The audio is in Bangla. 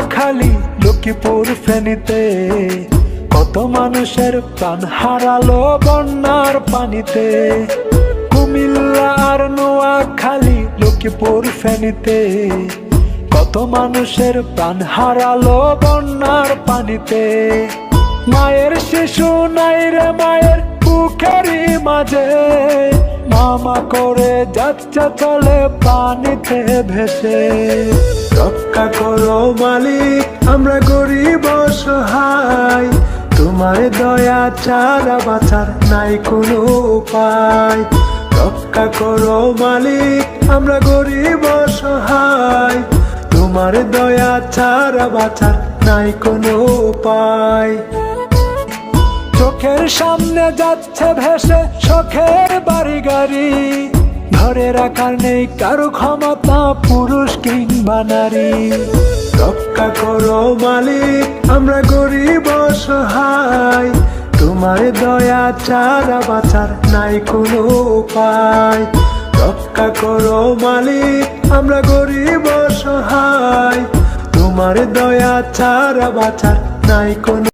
নোয়াখালী লক্ষ্মীপুর ফেনীতে কত মানুষের প্রাণ হারালো বন্যার পানিতে। কুমিল্লা আর নোয়াখালী লক্ষ্মীপুর ফেনীতে কত মানুষের প্রাণ হারালো বন্যার পানিতে। মায়ের শিশু নাই রে মায়ের বুকেরই মাঝে, মামা করে যাচ্ছে চলে পানিতে ভেসে। রক্ষা করো মালিক আমরা গরিব অসহায়, তোমার দয়া ছাড়া বাঁচার নাই কোনো উপায়। রক্ষা করো মালিক আমরা গরিব অসহায়, তোমার দয়া ছাড়া বাঁচার নাই কোনো উপায়। চোখের সামনে যাচ্ছে ভেসে শখের বাড়ি গাড়ি, ধরে রাখার নেই কারো ক্ষমতা পুরুষ কিংবা নারী। রক্ষা করো মালিক আমরা গরিব অসহায়, তোমার দয়া ছাড়া বাঁচার নাই কোনো উপায়। রক্ষা করো মালিক আমরা গরিব অসহায়, তোমার দয়া ছাড়া বাঁচার নাই কোনো